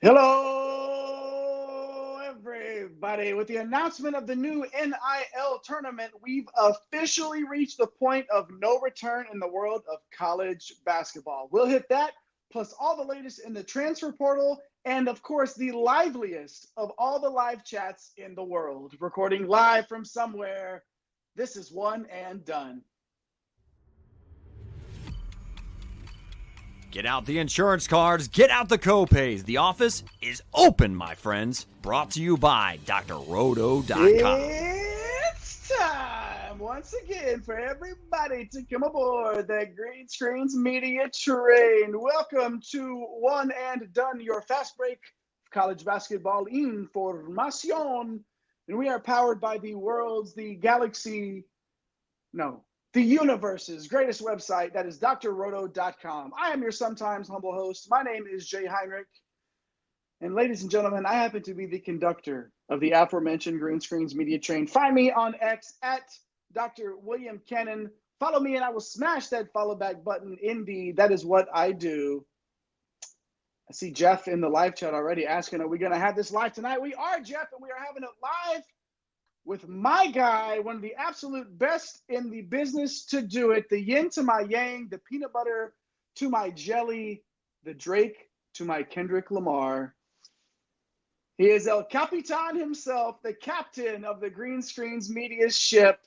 Hello, everybody. With the announcement of the new NIL tournament, we've officially reached the point of no return in the world of college basketball. We'll hit that, plus all the latest in the transfer portal, and of course, the liveliest of all the live chats in the world. Recording live from somewhere, this is One and Done. Get out the insurance cards, get out the copays. The office is open, my friends. Brought to you by drroto.com. It's time once again for everybody to come aboard that Green Screens Media train. Welcome to One and Done, your fast break of college basketball information. And we are powered by the universe's greatest website, that is drroto.com. I am your sometimes humble host. My name is Jay Heinrich. And ladies and gentlemen, I happen to be the conductor of the aforementioned Green Screens Media train. Find me on X at Dr. William Cannon. Follow me and I will smash that follow back button. Indeed, that is what I do. I see Jeff in the live chat already asking, are we going to have this live tonight? We are, Jeff, and we are having it live with my guy, one of the absolute best in the business to do it, the yin to my yang, the peanut butter to my jelly, the Drake to my Kendrick Lamar. He is El Capitan himself, the captain of the Green Screens Media ship.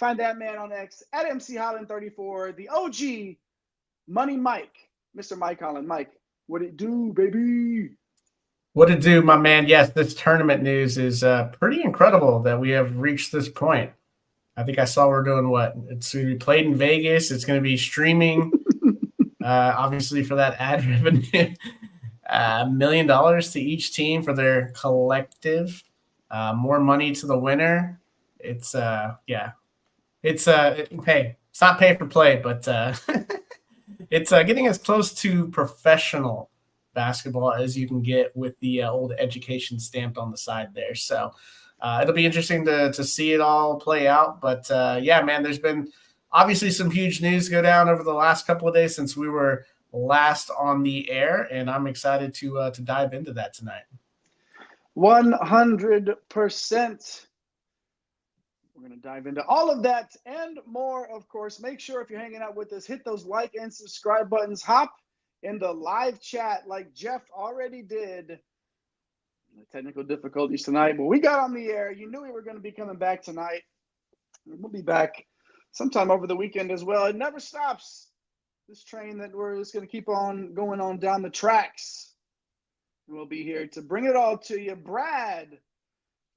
Find that man on X at MC Holland 34, the OG Money Mike, Mr. Mike Holland. Mike, what it do, baby? What to do, my man? Yes, this tournament news is pretty incredible that we have reached this point. I think I saw we're doing what? It's going to be played in Vegas. It's going to be streaming, obviously, for that ad revenue. $1 million to each team for their collective. More money to the winner. It's, hey, it's not pay for play, but it's getting as close to professional basketball as you can get with the old education stamped on the side there. So it'll be interesting to see it all play out. But yeah, man, there's been obviously some huge news go down over the last couple of days since we were last on the air, and I'm excited to dive into that tonight. 100%. We're going to dive into all of that and more, of course. Make sure if you're hanging out with us, hit those like and subscribe buttons. Hop in the live chat like Jeff already did. Technical difficulties tonight, but we got on the air. You knew we were going to be coming back tonight. We'll be back sometime over the weekend as well. It never stops. This train that we're just going to keep on going on down the tracks. And we'll be here to bring it all to you. Brad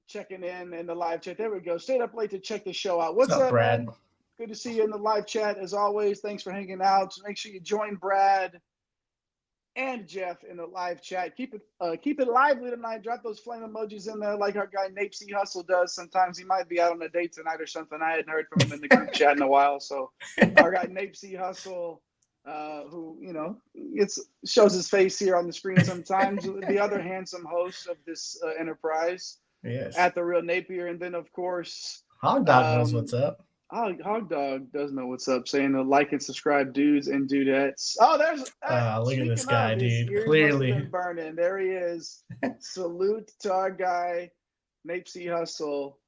checking in the live chat. There we go. Stayed up late to check the show out. What's up, Brad? Man? Good to see you in the live chat as always. Thanks for hanging out. Make sure you join Brad and Jeff in the live chat. Keep it lively tonight. Drop those flame emojis in there like our guy Nape C. Hustle does. Sometimes he might be out on a date tonight or something. I hadn't heard from him in the group chat in a while. So our guy Nape C. Hustle, who, shows his face here on the screen sometimes, the other handsome host of this enterprise. Yes. At the Real Napier. And then, of course, Hog Dog knows what's up. Hog Dog does know what's up, saying the like and subscribe dudes and dudettes. Oh, there's look at this guy, dude. Clearly burning. There he is. Salute to our guy, Nape C. Hustle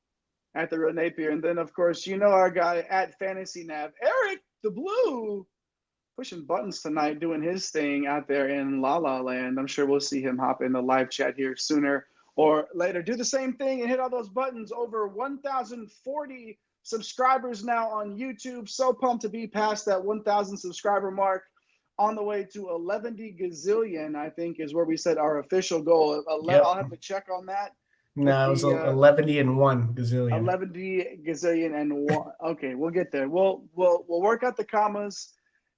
at the Real Napier. And then, of course, our guy at Fantasy Nav, Eric the Blue, pushing buttons tonight, doing his thing out there in La La Land. I'm sure we'll see him hop in the live chat here sooner or later. Do the same thing and hit all those buttons. Over 1,040 subscribers now on YouTube. So pumped to be past that 1,000 subscriber mark. On the way to 11 gazillion, I think, is where we set our official goal. Yep. I'll have to check on that. No, it was 11 and 1 gazillion. 11 gazillion and 1. Okay, we'll get there. We'll work out the commas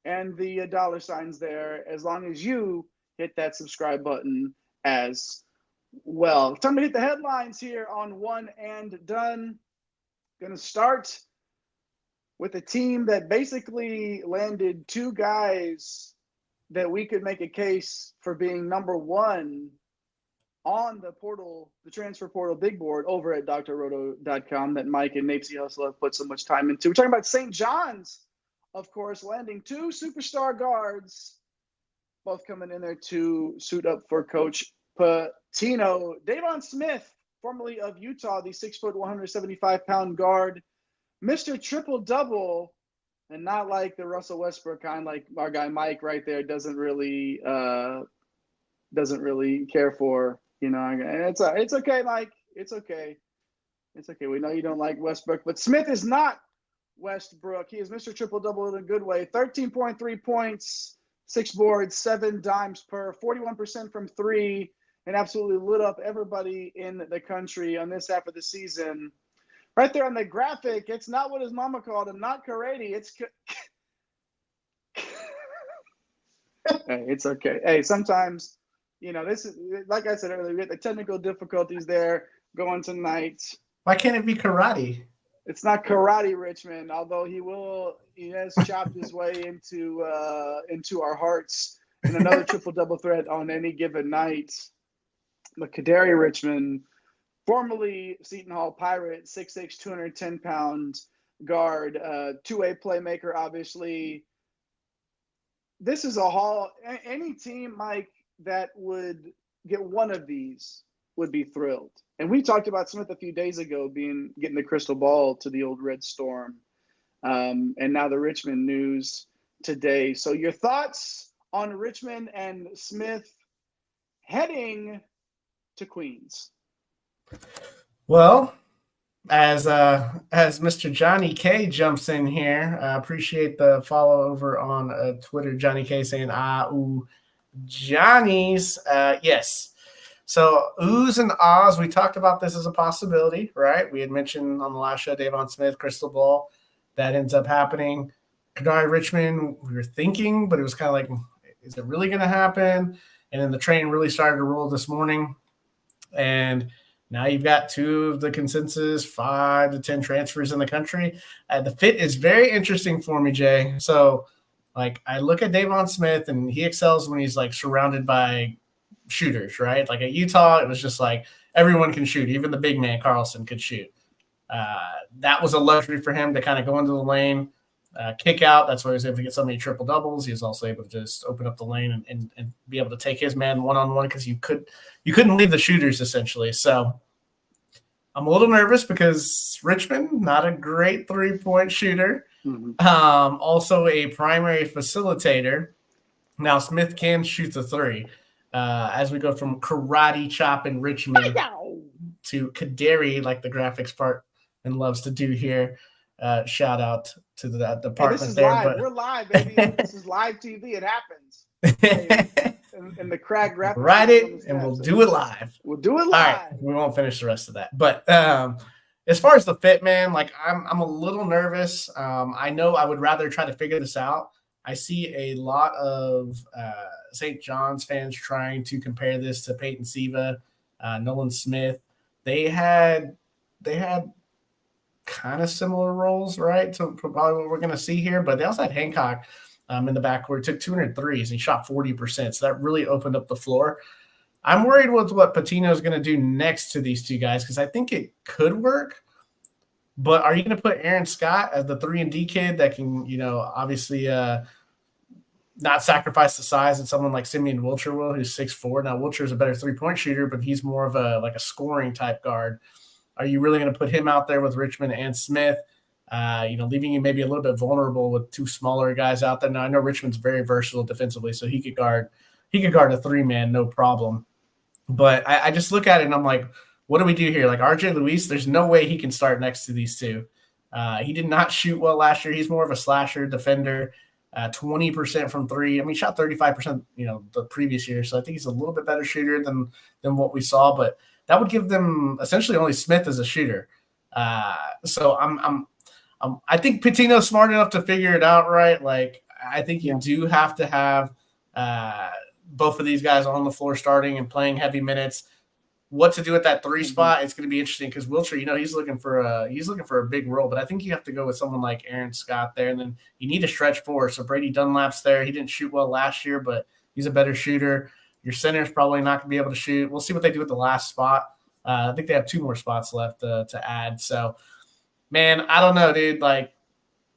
and the dollar signs there as long as you hit that subscribe button as well. Time to hit the headlines here on One and Done. Going to start with a team that basically landed two guys that we could make a case for being number one on the portal, the transfer portal big board over at drroto.com that Mike and Nape C. Hustle have put so much time into. We're talking about St. John's, of course, landing two superstar guards, both coming in there to suit up for Coach Pitino. Deivon Smith, formerly of Utah, the 6', 175-pound guard, Mr. Triple-Double, and not like the Russell Westbrook kind, like our guy Mike right there doesn't really care for. It's okay, Mike. It's okay. It's okay. We know you don't like Westbrook, but Smith is not Westbrook. He is Mr. Triple-Double in a good way. 13.3 points, 6 boards, 7 dimes per, 41% from 3, and absolutely lit up everybody in the country on this half of the season. Right there on the graphic, it's not what his mama called him, not Kadary. Hey, it's okay. Hey, sometimes, this is, like I said earlier, we get the technical difficulties there going tonight. Why can't it be karate? It's not karate, Richmond, although he has chopped his way into our hearts in another triple-double threat on any given night. But Kadary Richmond, formerly Seton Hall Pirate, 6'6", 210-pound guard, two-way playmaker, obviously. This is any team, Mike, that would get one of these would be thrilled. And we talked about Smith a few days ago getting the crystal ball to the old Red Storm. And now the Richmond news today. So your thoughts on Richmond and Smith heading to Queens? Well, as Mr. Johnny K jumps in here, I appreciate the follow over on Twitter. Johnny K saying, Johnny's. Yes. So oohs and ahs, we talked about this as a possibility, right? We had mentioned on the last show, Deivon Smith, crystal ball. That ends up happening. Kadary Richmond, we were thinking, but it was kind of like, is it really going to happen? And then the train really started to roll this morning. And now you've got 2 of the consensus 5 to 10 transfers in the country. The fit is very interesting for me, Jay. So, I look at Deivon Smith, and he excels when he's, surrounded by shooters, right? Like at Utah, it was just everyone can shoot. Even the big man, Carlson, could shoot. That was a luxury for him to kind of go into the lane, kick out. That's why he was able to get so many triple-doubles. He was also able to just open up the lane and be able to take his man one-on-one because you couldn't leave the shooters, essentially. So I'm a little nervous because Richmond, not a great three-point shooter. Mm-hmm. Also a primary facilitator. Now Smith can shoot the three. As we go from karate chop in Richmond to Kadary, like the graphics part and loves to do here. Shout out to the department this is there. Live. But we're live, baby. This is live TV. It happens. And the crack graphics. Write it, and we'll do it live. We'll do it live. All right, we won't finish the rest of that. But as far as the fit, man, I'm a little nervous. I know I would rather try to figure this out. I see a lot of St. John's fans trying to compare this to Peyton Siva, Nolan Smith. They had kind of similar roles, right, to probably what we're going to see here. But they also had Hancock in the backcourt. Took 200 threes and shot 40%. So that really opened up the floor. I'm worried with what Pitino is going to do next to these two guys because I think it could work. But are you going to put Aaron Scott as the 3-and-D kid that can, obviously not sacrifice the size that someone like Simeon Wilcher will, who's 6'4"? Now, Wilcher is a better three-point shooter, but he's more of a scoring type guard. Are you really going to put him out there with Richmond and Smith, leaving you maybe a little bit vulnerable with 2 smaller guys out there? Now, I know Richmond's very versatile defensively, so he could guard a 3-man, no problem. But I just look at it and I'm like, what do we do here? RJ Luis, there's no way he can start next to these two. He did not shoot well last year. He's more of a slasher defender, 20% from 3. I mean, he shot 35%, the previous year. So I think he's a little bit better shooter than what we saw. But that would give them essentially only Smith as a shooter. So I think Pitino's smart enough to figure it out, right? I think you do have to have both of these guys on the floor starting and playing heavy minutes. What to do at that 3 spot? It's going to be interesting because Wilcher, he's looking for a big role, but I think you have to go with someone like Aaron Scott there, and then you need a stretch 4. So Brady Dunlap's there. He didn't shoot well last year, but he's a better shooter. Your center's probably not going to be able to shoot. We'll see what they do with the last spot. I think they have 2 more spots left to add. So, man, I don't know, dude.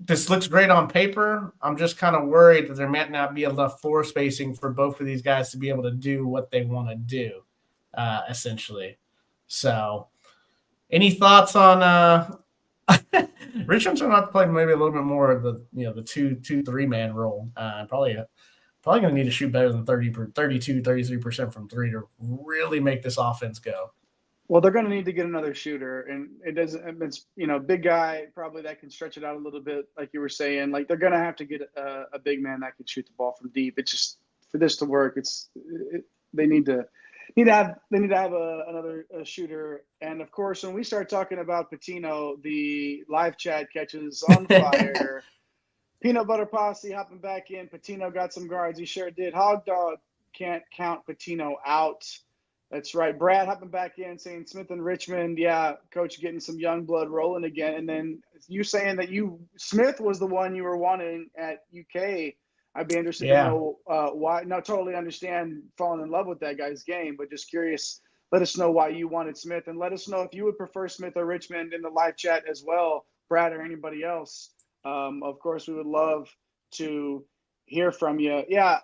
This looks great on paper. I'm just kind of worried that there might not be enough floor spacing for both of these guys to be able to do what they want to do. essentially. So any thoughts on Richmond's going to have to play maybe a little bit more of the 2-3 man role. Probably going to need to shoot better than 33% from three to really make this offense go. Well, they're going to need to get another shooter, and it's big guy probably that can stretch it out a little bit, like you were saying. Like they're going to have to get a big man that can shoot the ball from deep. It's just for this to work, they need to have another shooter. And of course, when we start talking about Pitino, the live chat catches on fire. Peanut Butter Posse hopping back in. Pitino got some guards. He sure did. Hog Dog can't count Pitino out. That's right. Brad hopping back in saying Smith and Richmond. Yeah, coach getting some young blood rolling again. And then you saying that Smith was the one you were wanting at UK. I'd be interested to know why. No, totally understand falling in love with that guy's game, but just curious. Let us know why you wanted Smith, and let us know if you would prefer Smith or Richmond in the live chat as well, Brad or anybody else. Of course, we would love to hear from you. Yeah,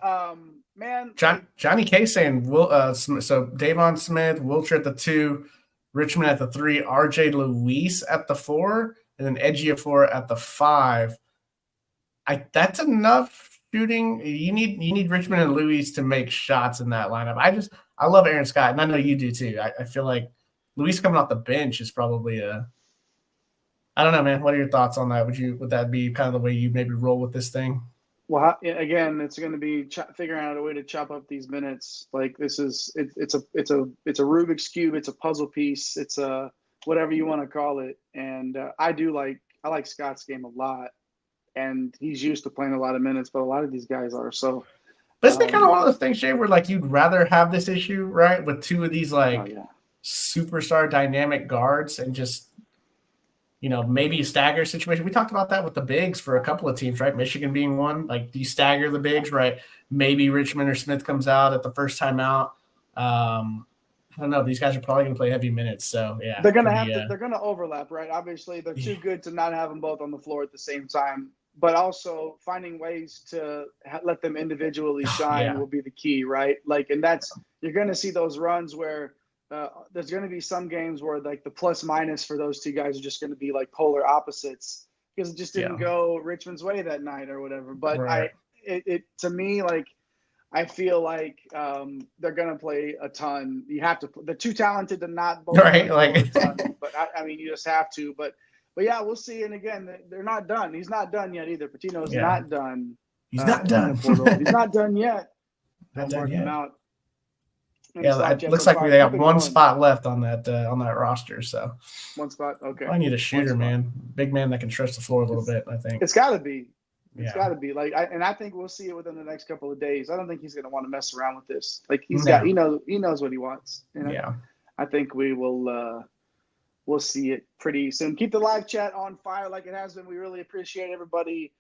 man. Johnny K saying, so Deivon Smith, Wilcher at the 2, Richmond at the 3, RJ Luis at the 4, and then Ejiofor at the 5. That's enough shooting. You need Richmond and Luis to make shots in that lineup. I love Aaron Scott, and I know you do too. I feel like Luis coming off the bench is probably I don't know, man. What are your thoughts on that? Would that be kind of the way you maybe roll with this thing? Well, again, it's going to be figuring out a way to chop up these minutes. Like it's a Rubik's cube. It's a puzzle piece. It's a whatever you want to call it. And I like Scott's game a lot, and he's used to playing a lot of minutes. But a lot of these guys are so. But isn't it kind of one of those things, Jay, where like you'd rather have this issue, right, with two of these superstar dynamic guards and just. Maybe a stagger situation. We talked about that with the bigs for a couple of teams, right? Michigan being one. Like, do you stagger the bigs, right? Maybe Richmond or Smith comes out at the first time out. I don't know. These guys are probably going to play heavy minutes, so yeah. They're going to they're going to overlap, right? Obviously, they're too good to not have them both on the floor at the same time. But also finding ways to let them individually shine will be the key, right? Like, and you're going to see those runs where. There's going to be some games where like the plus minus for those two guys are just going to be like polar opposites because it just didn't go Richmond's way that night or whatever. But right. To me, like, I feel like they're going to play a ton. You have to. They're too talented to not both right. Like, a ton. But I mean, you just have to. But yeah, we'll see. And again, they're not done. He's not done yet either. Pitino's not done. He's not done. He's not done yet. Not done yet. Him out. Yeah, it looks like they have one spot left on that roster. So one spot, okay. I need a shooter, man, big man that can stretch the floor a little bit. I think it's got to be. It's got to be I think we'll see it within the next couple of days. I don't think he's going to want to mess around with this. Like he knows what he wants. Yeah, I think we will. We'll see it pretty soon. Keep the live chat on fire like it has been. We really appreciate everybody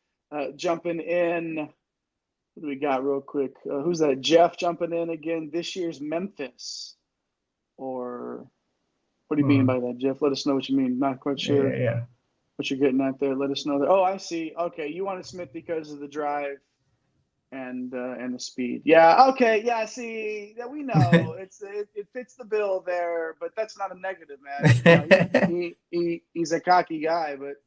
jumping in. What do we got real quick? Who's that? Jeff jumping in again. This year's Memphis. Or what do you mean by that, Jeff? Let us know what you mean. Not quite sure what you're getting at there. Let us know that. Oh, I see. Okay, you wanted Smith because of the drive and the speed. Yeah, okay. Yeah, see, that we know. It fits the bill there, but that's not a negative, man. He's a cocky guy, but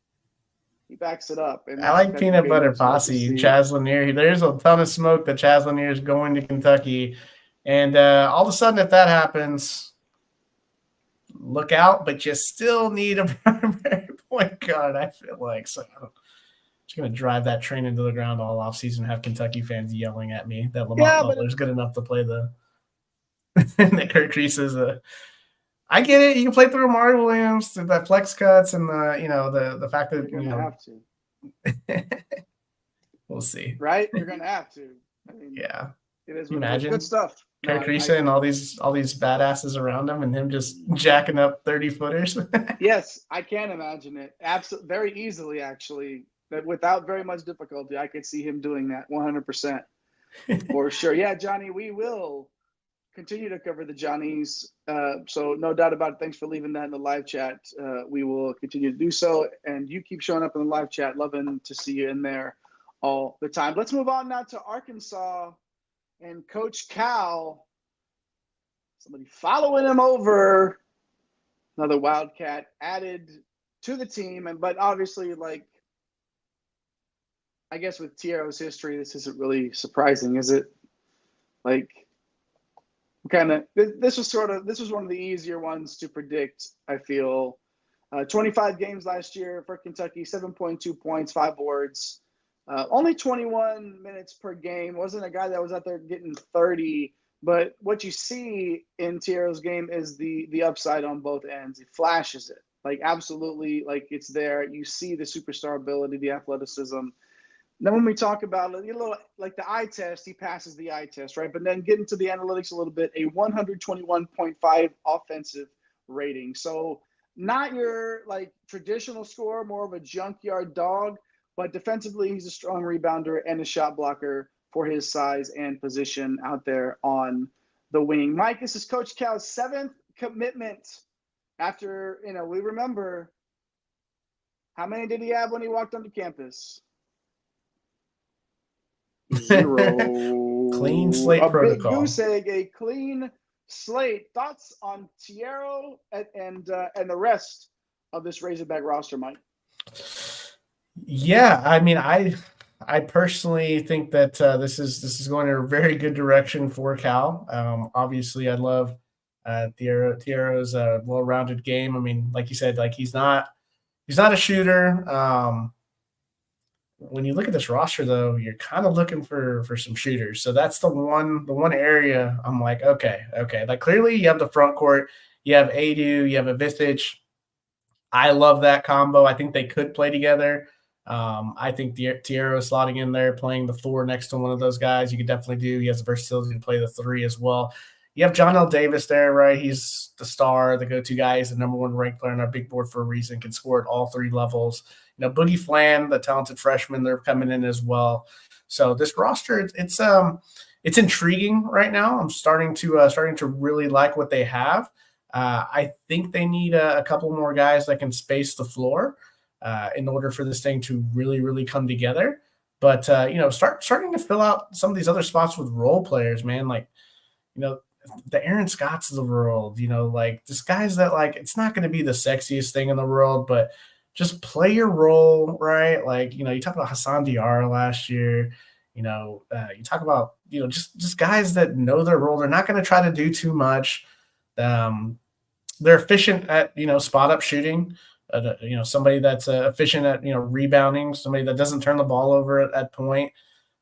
he backs it up. And I like Peanut Butter Posse, Chaz Lanier. There's a ton of smoke that Chaz Lanier is going to Kentucky. And all of a sudden, if that happens, look out. But you still need a primary point guard, I feel like. So I'm just going to drive that train into the ground all offseason and have Kentucky fans yelling at me that Lamont Butler's good enough to play that Kirk Reese is I get it. You can play through Amari Williams, through that flex cuts, and the fact that you're gonna have to. We'll see. Right? You're gonna have to. I mean, it is. Imagine good stuff. Kirk Reese and all these badasses around him, and him just jacking up 30-footers. Yes, I can imagine it. Absolutely, very easily, actually. That without very much difficulty, I could see him doing that 100% for sure. Yeah, Johnny, we will continue to cover the Johnnies. So no doubt about it. Thanks for leaving that in the live chat. We will continue to do so. And you keep showing up in the live chat. Loving to see you in there all the time. Let's move on now to Arkansas and Coach Cal Somebody following him over. Another Wildcat added to the team. But obviously, like, I guess with Thiero's history, this isn't really surprising, is it? Like, this was one of the easier ones to predict, I feel. 25 games last year for Kentucky, 7.2 points, 5 boards. Only 21 minutes per game. Wasn't a guy that was out there getting 30. But what you see in Thiero's game is the upside on both ends. He flashes it. Like, absolutely, like, it's there. You see the superstar ability, the athleticism. Then when we talk about it, like the eye test, he passes the eye test, right? But then getting to the analytics a little bit, a 121.5 offensive rating. So not your, like, traditional scorer, more of a junkyard dog. But defensively, he's a strong rebounder and a shot blocker for his size and position out there on the wing. Mike, this is Coach Cal's 7th commitment after, we remember, how many did he have when he walked onto campus? 0. Clean slate protocol. Big goose egg, a clean slate. Thoughts on Thiero and the rest of this Razorback roster, Mike? Yeah, I mean, I personally think that this is going in a very good direction for Cal. Obviously, I love Thiero's well-rounded game. I mean, like you said, like he's not a shooter. When you look at this roster, though, you're kind of looking for some shooters. So that's the one area I'm like, okay. Like, clearly you have the front court, you have Adou, you have a Visage. I love that combo. I think they could play together. I think Thiero slotting in there, playing the 4 next to one of those guys, you could definitely do. He has the versatility to play the 3 as well. You have John L. Davis there, right? He's the star, the go-to guy. He's the number 1 ranked player on our big board for a reason, can score at all 3 levels. Boogie Flan, the talented freshman, they're coming in as well. So this roster, it's intriguing right now. I'm starting to really like what they have. I think they need a couple more guys that can space the floor in order for this thing to really, really come together. But, starting to fill out some of these other spots with role players, man. Like, the Aaron Scotts of the world, like, this guys that, like, it's not going to be the sexiest thing in the world, but just play your role, right? Like, you talk about Hassan Diarra last year, you talk about, just guys that know their role. They're not going to try to do too much. They're efficient at, spot up shooting, somebody that's efficient at, rebounding, somebody that doesn't turn the ball over at point.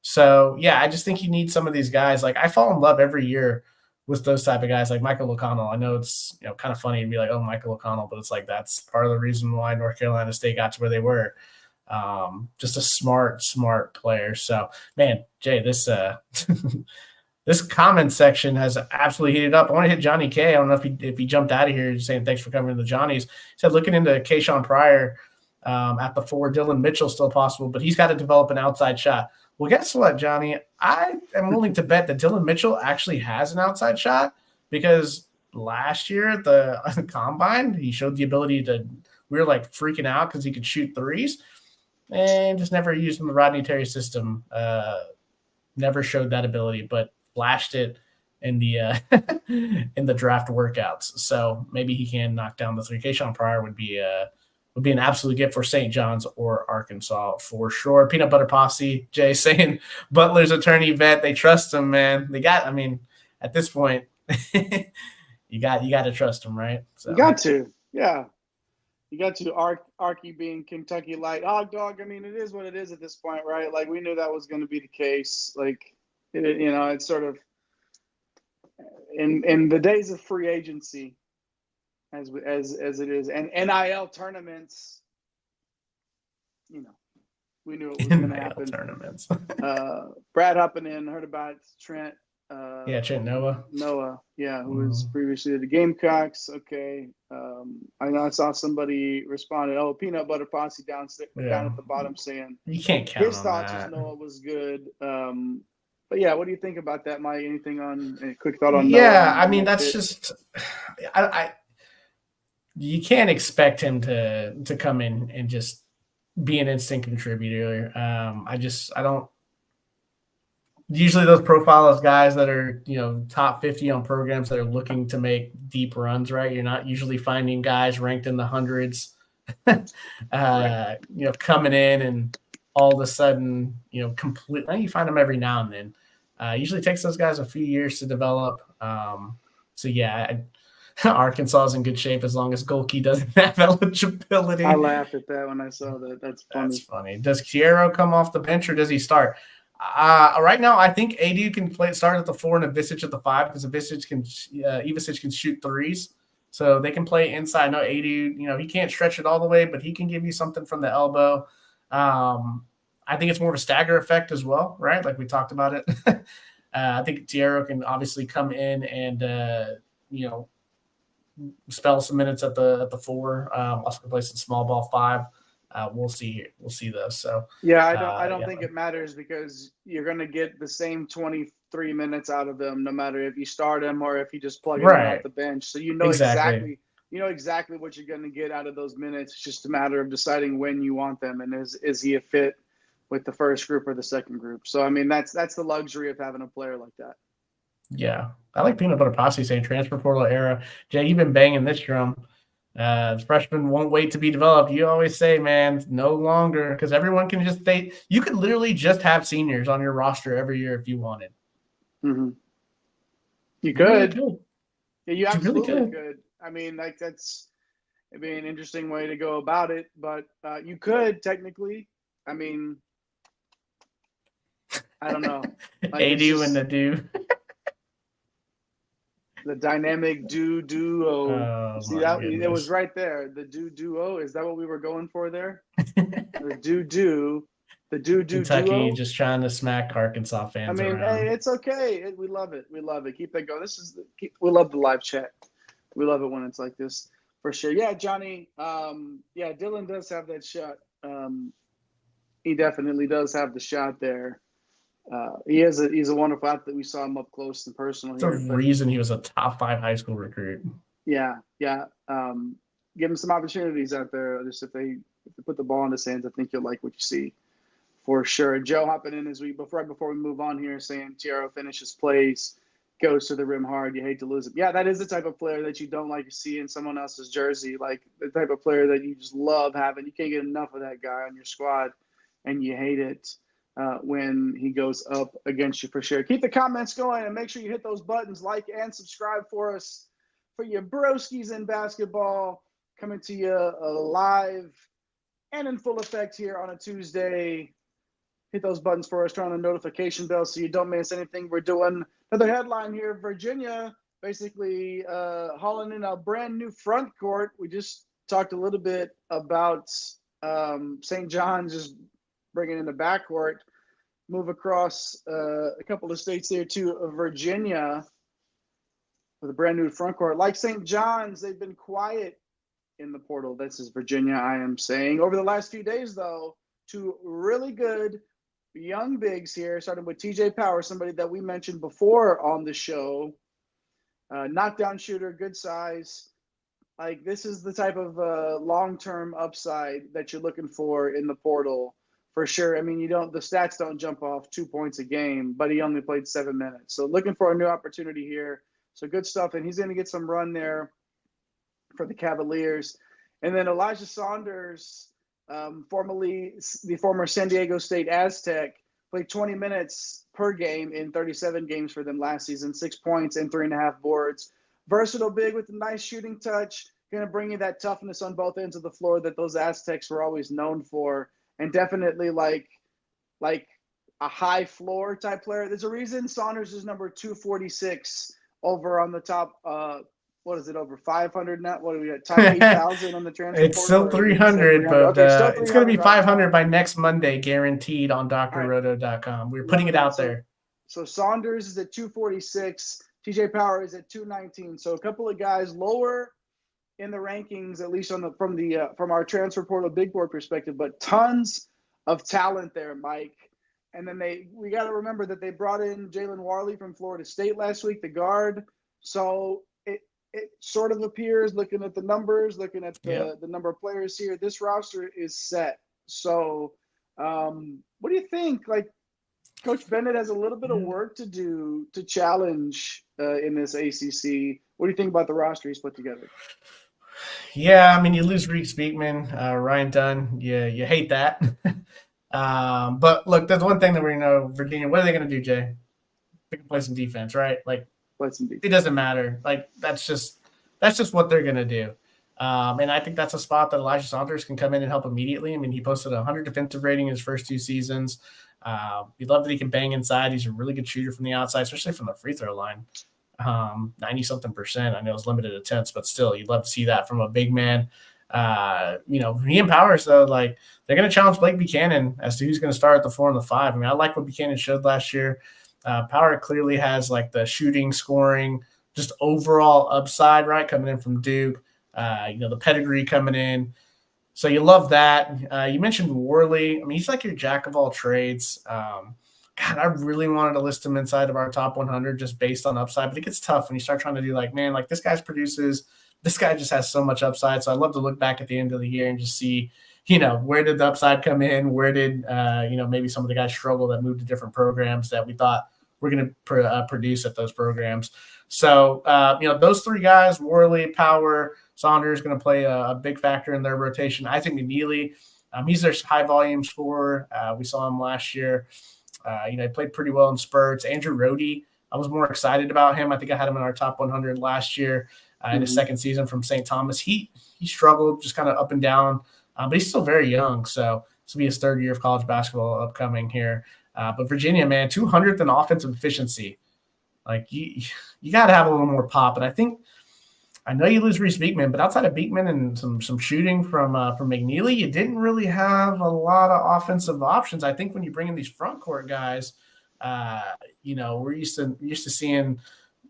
So, yeah, I just think you need some of these guys. Like, I fall in love every year with those type of guys, like Michael O'Connell. I know it's kind of funny to be like, oh, Michael O'Connell, but it's like that's part of the reason why North Carolina State got to where they were. Just a smart player. So, man, Jay, this this comment section has absolutely heated up. I want to hit Johnny K. I don't know if he jumped out of here saying thanks for coming to the Johnnies. He said looking into Kayshawn Pryor at the 4, Dylan Mitchell still possible, but he's got to develop an outside shot. Well, guess what, Johnny? I am willing to bet that Dylan Mitchell actually has an outside shot because last year at the combine, he showed the ability to – we were like freaking out because he could shoot threes and just never used in the Rodney Terry system. Never showed that ability, but flashed it in the in the draft workouts. So maybe he can knock down the 3. Kayshawn Pryor would be an absolute gift for St. John's or Arkansas for sure. Peanut Butter Posse, Jay saying Butler's attorney vet. They trust him, man. At this point, you got to trust him, right? So. You got to, yeah. You got to. Arky being Kentucky light hog dog. I mean, it is what it is at this point, right? Like, we knew that was going to be the case. Like, it's sort of in the days of free agency, as it is, and NIL tournaments, we knew it was going to happen. Tournaments. Brad hopping in, heard about Trent. Trent Noah. Who was previously at the Gamecocks. Okay. I know I saw somebody responded, Peanut Butter Posse down at the bottom saying you can't count his on thoughts that. was Noah was good. But yeah, what do you think about that, Mike? Anything on a quick thought on Yeah, Noah? I mean, that's just you can't expect him to come in and just be an instant contributor. usually those profiles guys that are, top 50 on programs that are looking to make deep runs, right? You're not usually finding guys ranked in the hundreds, coming in and all of a sudden, completely. You find them every now and then. Usually takes those guys a few years to develop. Arkansas is in good shape as long as Golke doesn't have eligibility. I laughed at that when I saw that. That's funny. That's funny. Does Thiero come off the bench or does he start? Right now, I think Adou can start at the 4 and Ivisic at the 5 because Ivisic can shoot threes. So they can play inside. I know Adou, he can't stretch it all the way, but he can give you something from the elbow. I think it's more of a stagger effect as well, right? Like we talked about it. I think Thiero can obviously come in and, spell some minutes at the 4. Also can play some small ball 5. We'll see those. So yeah, I don't think it matters because you're going to get the same 23 minutes out of them, no matter if you start them or if you just plug them off the bench. So exactly what you're going to get out of those minutes. It's just a matter of deciding when you want them and is he a fit with the first group or the second group. So I mean that's the luxury of having a player like that. Yeah, I like Peanut Butter Posse saying transfer portal era. Jay, you've been banging this drum. The freshmen won't wait to be developed. You always say, man, no longer, because everyone can just stay. You could literally just have seniors on your roster every year if you wanted. Mm-hmm. You could. Really yeah, you absolutely really could. I mean, it'd be an interesting way to go about it, but you could technically. I mean, I don't know. Adou and the dude. The dynamic duo. See that? Goodness. It was right there. The duo. Is that what we were going for there? The duo. Kentucky duo? Just trying to smack Arkansas fans. I mean, around. Hey, it's okay. We love it. Keep that going. We love the live chat. We love it when it's like this for sure. Yeah, Johnny. Dylan does have that shot. He definitely does have the shot there. He's a wonderful athlete. We saw him up close and personal. That's the reason he was a top 5 high school recruit. Yeah. Give him some opportunities out there. Just if they put the ball in his hands, I think you'll like what you see for sure. Joe hopping in right before we move on here, saying Thiero finishes plays, goes to the rim hard. You hate to lose him. Yeah, that is the type of player that you don't like to see in someone else's jersey. Like the type of player that you just love having. You can't get enough of that guy on your squad, and you hate it. When he goes up against you for sure. Keep the comments going and make sure you hit those buttons, like and subscribe for us for your broskies in basketball, coming to you live and in full effect here on a Tuesday. Hit those buttons for us, turn on the notification bell so you don't miss anything we're doing. Another headline here, Virginia basically hauling in a brand new front court. We just talked a little bit about St. John's just bringing in the backcourt. Move across a couple of states there to Virginia with a brand new front court. Like St. John's, they've been quiet in the portal. This is Virginia, I am saying. Over the last few days, though, 2 really good young bigs here, starting with TJ Power, somebody that we mentioned before on the show. Knockdown shooter, good size. Like, this is the type of long-term upside that you're looking for in the portal. For sure. I mean, the stats don't jump off 2 points a game, but he only played 7 minutes. So looking for a new opportunity here. So good stuff. And he's going to get some run there for the Cavaliers. And then Elijah Saunders, formerly the former San Diego State Aztec, played 20 minutes per game in 37 games for them last season, 6 points and 3.5 boards. Versatile big with a nice shooting touch. Going to bring you that toughness on both ends of the floor that those Aztecs were always known for. And definitely like a high floor type player. There's a reason Saunders is number 246 over on the top. What is it, over 500 now? What do we got? Top 8,000 on the transfer It's portal? Still 300, but it's going to be 500 right by next Monday, guaranteed on drroto.com. We're putting it out there. So Saunders is at 246. TJ Power is at 219. So a couple of guys lower in the rankings, at least from our transfer portal big board perspective, but tons of talent there, Mike. And then we got to remember that they brought in Jalen Warley from Florida State last week, the guard. So it sort of appears, looking at the numbers, looking at the number of players here, this roster is set. So what do you think? Like, Coach Bennett has a little bit of work to do to challenge in this ACC. What do you think about the roster he's put together? Yeah, I mean, you lose Reed Speakman, Ryan Dunn. You hate that. But look, there's one thing that we know, Virginia. What are they going to do, Jay? They can play some defense, right? Like, it doesn't matter. Like, that's just what they're going to do. And I think that's a spot that Elijah Saunders can come in and help immediately. I mean, he posted a 100 defensive rating in his first 2 seasons. We love that he can bang inside. He's a really good shooter from the outside, especially from the free throw line. 90-something%. I know it's limited attempts, but still, you'd love to see that from a big man. He empowers, though. Like, they're going to challenge Blake Buchanan as to who's going to start at the 4 and the 5. I mean, I like what Buchanan showed last year. Power clearly has like the shooting, scoring, just overall upside, right? Coming in from Duke, the pedigree coming in. So you love that. You mentioned Worley. I mean, he's like your jack of all trades. God, I really wanted to list him inside of our top 100 just based on upside, but it gets tough when you start trying to do like, man, like this guy produces, this guy just has so much upside. So I'd love to look back at the end of the year and just see, where did the upside come in? Where did, maybe some of the guys struggle that moved to different programs that we thought were going to produce at those programs. So, those 3 guys, Worley, Power, Saunders, going to play a big factor in their rotation. I think McNeely, he's their high volume scorer. We saw him last year. He played pretty well in spurts. Andrew Rohde, I was more excited about him. I think I had him in our top 100 last year in his second season from St. Thomas. He struggled just kind of up and down, but he's still very young. So this will be his 3rd year of college basketball upcoming here. But Virginia, man, 200th in offensive efficiency. Like you got to have a little more pop. And I know you lose Reese Beekman, but outside of Beekman and some shooting from McNeely, you didn't really have a lot of offensive options. I think when you bring in these front court guys, we're used to seeing,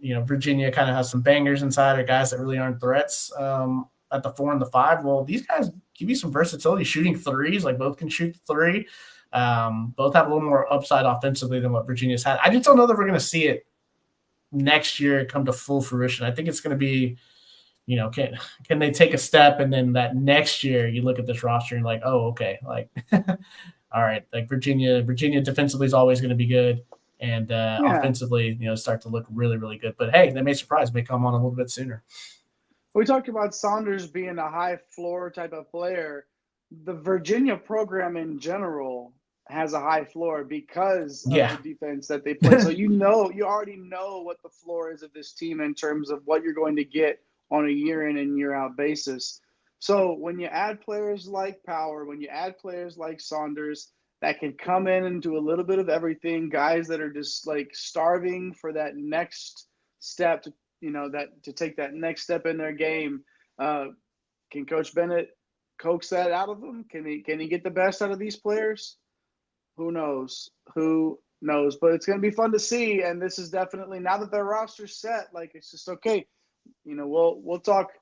Virginia kind of has some bangers inside or guys that really aren't threats at the 4 and the 5. Well, these guys give you some versatility shooting threes. Like both can shoot 3. Both have a little more upside offensively than what Virginia's had. I just don't know that we're going to see it next year come to full fruition. I think it's going to be, can they take a step and then that next year you look at this roster and like, oh, okay, like, all right, like Virginia defensively is always going to be good, and offensively, start to look really, really good. But hey, they may surprise, may come on a little bit sooner. We talked about Saunders being a high floor type of player. The Virginia program in general has a high floor because of the defense that they play. So you already know what the floor is of this team in terms of what you're going to get on a year in and year out basis. So when you add players like Power, when you add players like Saunders that can come in and do a little bit of everything, guys that are just like starving for that next step to take that next step in their game, can Coach Bennett coax that out of them? Can he get the best out of these players? Who knows? But it's going to be fun to see. And this is definitely, now that their roster's set, like it's just okay. We'll talk.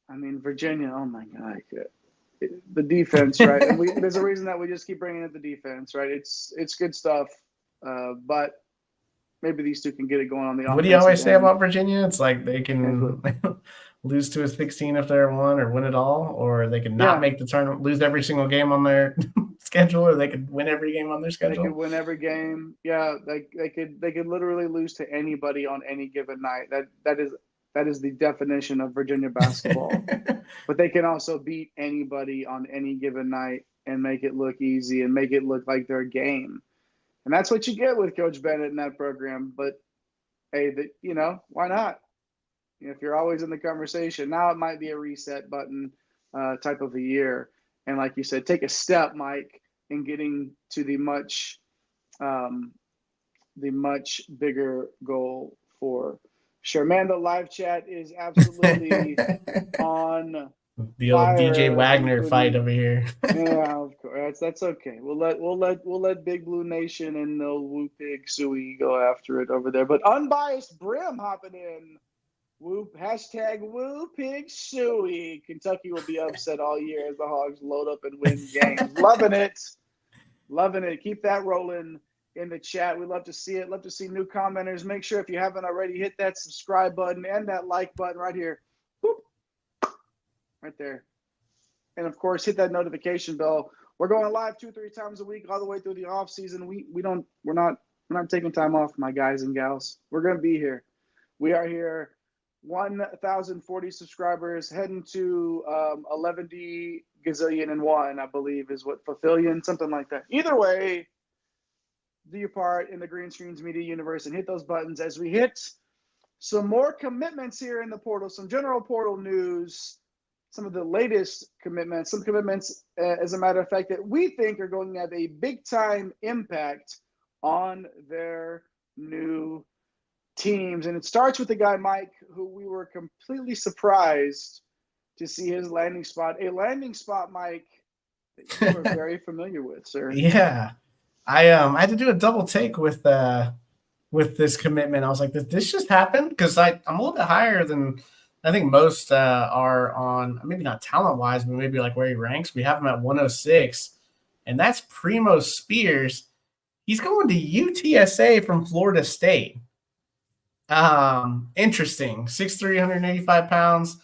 I mean, Virginia. Oh my God, the defense, right? And there's a reason that we just keep bringing up the defense, right? It's good stuff. But maybe these two can get it going on the offense. What do you always say about Virginia? It's like they can lose to a 16 if they're 1, or win it all, or they can not make the tournament, lose every single game on their schedule, or they could win every game on their schedule. They could win every game. Yeah, they could literally lose to anybody on any given night. That is the definition of Virginia basketball. But they can also beat anybody on any given night and make it look easy and make it look like their game. And that's what you get with Coach Bennett in that program. But, hey, why not? If you're always in the conversation, now it might be a reset button type of a year. And like you said, take a step, Mike, in getting to the much bigger goal for sure. Man, the live chat is absolutely on the old fire, DJ Wagner fight over here. Yeah, of course. That's okay. We'll let Big Blue Nation and the Woo Pig Suey go after it over there. But Unbiased Brim hopping in. Hashtag Woo Pig Suey. Kentucky will be upset all year as the Hogs load up and win games. Loving it. Keep that rolling in the chat. We love to see it. Love to see new commenters. Make sure if you haven't already, hit that subscribe button and that like button right here. Boop. Right there. And of course, hit that notification bell. We're going live 2-3 times a week all the way through the off season. We're not We're not taking time off, my guys and gals. We're going to be here. We are here. 1,040 subscribers, heading to 11 gazillion and one, I believe, is what fulfillion, something like that. Either way, do your part in the Green Screens Media universe and hit those buttons as we hit some more commitments here in the portal, some general portal news, some of the latest commitments, some commitments, as a matter of fact, that we think are going to have a big-time impact on their new teams. And it starts with the guy, Mike, who we were completely surprised to see his landing spot. A landing spot, Mike, that you were very familiar with, sir. Yeah. I had to do a double take with this commitment. I was like, did this just happen? Because I'm a little bit higher than I think most are on, maybe not talent-wise, but maybe like where he ranks. We have him at 106, and that's Primo Spears. He's going to UTSA from Florida State. Interesting. 6'3", 185 pounds,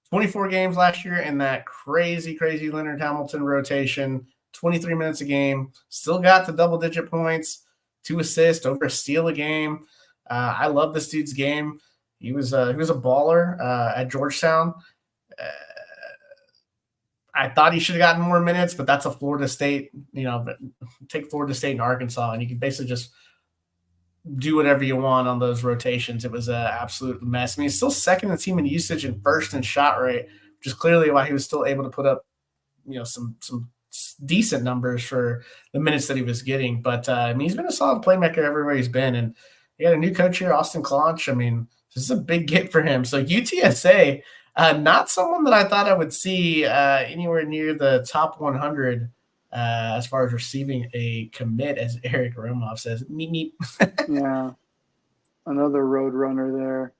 24 games last year in that crazy Leonard Hamilton rotation, 23 minutes a game, still got the double-digit points, 2 assists, over a steal a game. I love this dude's game. He was a baller at Georgetown. I thought he should have gotten more minutes, but that's a Florida State, take Florida State and Arkansas, and you can basically just do whatever you want on those rotations. It was an absolute mess. I mean, he's still second in the team in usage and first in shot rate, which is clearly why he was still able to put up, some decent numbers for the minutes that he was getting. But, he's been a solid playmaker everywhere he's been. And he got a new coach here, Austin Clonch. I mean, this is a big get for him. So UTSA, not someone that I thought I would see anywhere near the top 100 as far as receiving a commit, as Eric Romoff says. Meep, meep. Yeah. Another Roadrunner there.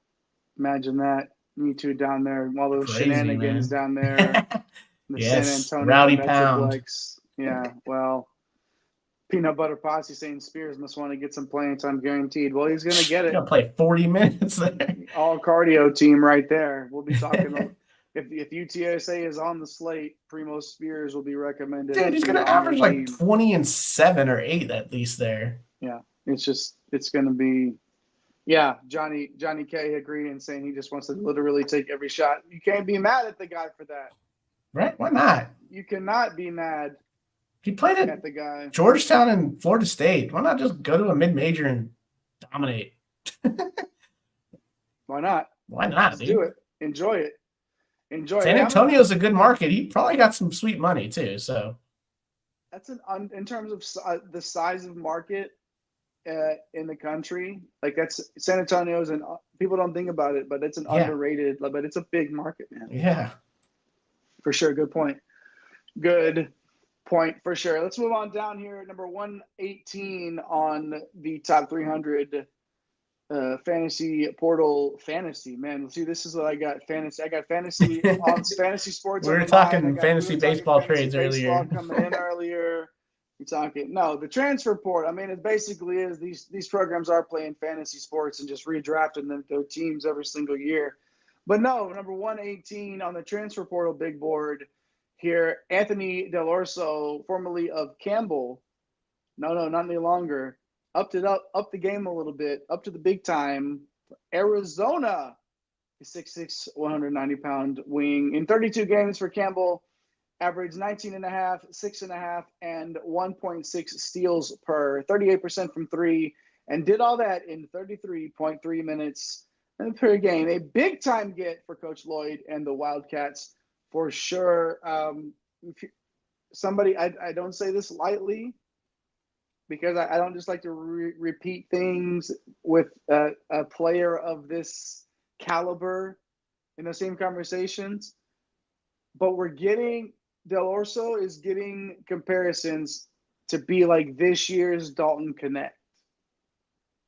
Imagine that. Me too down there. All those Crazy, shenanigans man. down there. The Yes, San Antonio Rowdy Pound. Metroplex. Yeah, well, Peanut Butter Posse saying Spears must want to get some playing time guaranteed. Well, he's going to get it. He's going to play 40 minutes there. All cardio team right there. We'll be talking if UTSA is on the slate, Primo Spears will be recommended. Dude, he's going to average like 20 and 7 or 8 at least there. Yeah, it's going to be – yeah, Johnny K agreed in saying he just wants to literally take every shot. You can't be mad at the guy for that. Right? Why not? You cannot be mad. He played at the guy. Georgetown and Florida State. Why not just go to a mid-major and dominate? Why not? Why not, Let's dude? do it. Enjoy it. San Antonio's a good market. He probably got some sweet money too. So that's in terms of the size of market in the country. Like that's San Antonio's, and people don't think about it, but it's an underrated. But it's a big market, man. Yeah, for sure. Good point. Good point for sure. Let's move on down here. Number 118 on the top 300 fantasy portal. Fantasy, man. See, this is what I got. Fantasy. I got fantasy on fantasy sports. We were talking fantasy baseball trades earlier. Coming in earlier. We're talking the transfer portal. I mean, it basically is these programs are playing fantasy sports and just redrafting their teams every single year. But no, number 118 on the transfer portal big board here, Anthony Dell'Orso, formerly of Campbell. No, not any longer. Up the game a little bit, up to the big time. Arizona, 6'6", 190-pound wing. In 32 games for Campbell, averaged 19.5, 6.5, and 1.6 steals per, 38% from three, and did all that in 33.3 minutes per game. A big-time get for Coach Lloyd and the Wildcats. For sure. I don't say this lightly because I don't just like to repeat things with a player of this caliber in the same conversations. But Dell'Orso is getting comparisons to be like this year's Dalton Connect.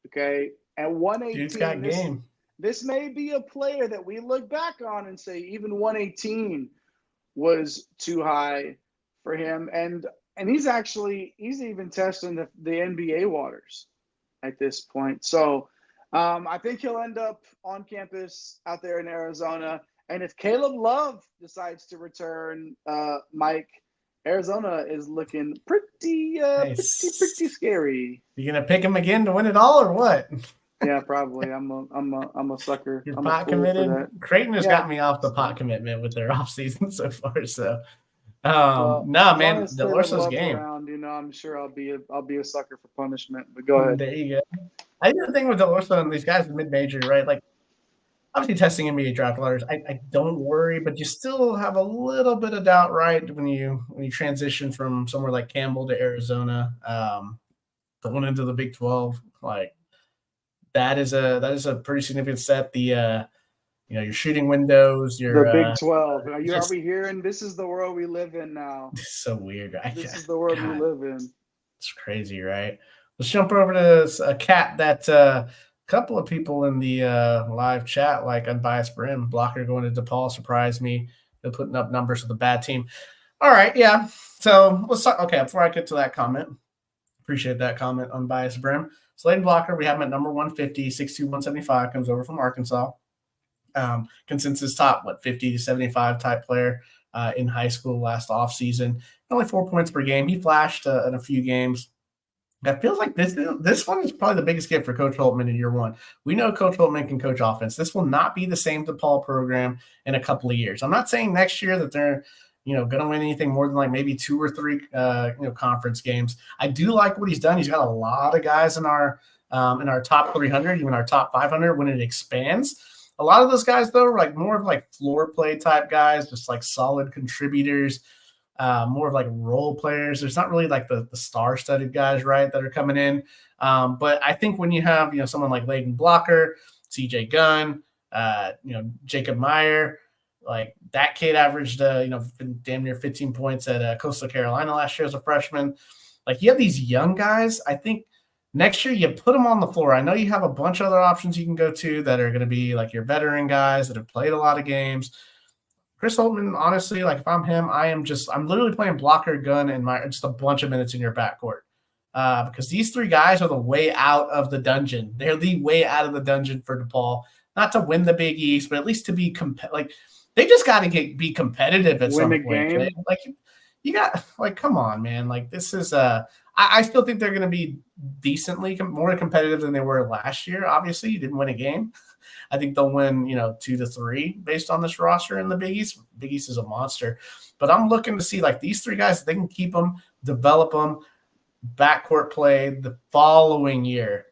Okay? At 118, dude's got game. This may be a player that we look back on and say even 118 was too high for him. And he's even testing the NBA waters at this point. So I think he'll end up on campus out there in Arizona. And if Caleb Love decides to return, Mike, Arizona is looking pretty scary. You gonna pick him again to win it all, or what? Yeah, probably. I'm a sucker. You're I'm pot a fool committed. for that. Creighton has got me off the pot commitment with their offseason so far. So, no, man, Dell'Orso's game. Around, I'm sure I'll be a sucker for punishment. But go ahead. There you go. I do the thing with Dell'Orso and these guys in mid-major, right? Like, obviously testing NBA draft letters, I don't worry, but you still have a little bit of doubt, right? When you transition from somewhere like Campbell to Arizona, going into the Big 12, like that is a pretty significant set. The your shooting windows, the Big 12. Are we hearing? This is the world we live in now. It's so weird. This is the world we live in. It's crazy, right? Let's jump over to a cat that a couple of people in the live chat, like Unbiased Brim, Blocker going to DePaul, surprised me. They're putting up numbers with a bad team. All right, yeah. So let's talk. Okay, before I get to that comment, appreciate that comment, Unbiased Brim. So Layden Blocker, we have him at number 150, 6'2", 175, comes over from Arkansas. Consensus top, 50 to 75 type player in high school last offseason. Only 4 points per game. He flashed in a few games. It feels like this one is probably the biggest gift for Coach Holtman in year one. We know Coach Holtman can coach offense. This will not be the same DePaul program in a couple of years. I'm not saying next year that they're going to win anything more than like maybe 2 or 3 conference games. I do like what he's done. He's got a lot of guys in our top 300, even our top 500 when it expands. A lot of those guys, though, are like more of like floor play type guys, just like solid contributors, more of like role players. There's not really like the star-studded guys, right, that are coming in. But I think when you have, someone like Layden Blocker, CJ Gunn, Jacob Meyer, like that kid averaged, damn near 15 points at Coastal Carolina last year as a freshman. Like you have these young guys, I think, next year, you put them on the floor. I know you have a bunch of other options you can go to that are going to be like your veteran guys that have played a lot of games. Chris Holtman, honestly, like if I'm him, I'm literally playing Blocker, Gun, and just a bunch of minutes in your backcourt. Because these 3 guys are the way out of the dungeon. They're the way out of the dungeon for DePaul. Not to win the Big East, but at least to be they just got to be competitive at some point. Right? Like you got come on, man. Like this is I still think they're going to be decently more competitive than they were last year. Obviously, you didn't win a game. I think they'll win, 2 to 3 based on this roster in the Big East. Big East is a monster. But I'm looking to see like these 3 guys, they can keep them, develop them, backcourt play the following year.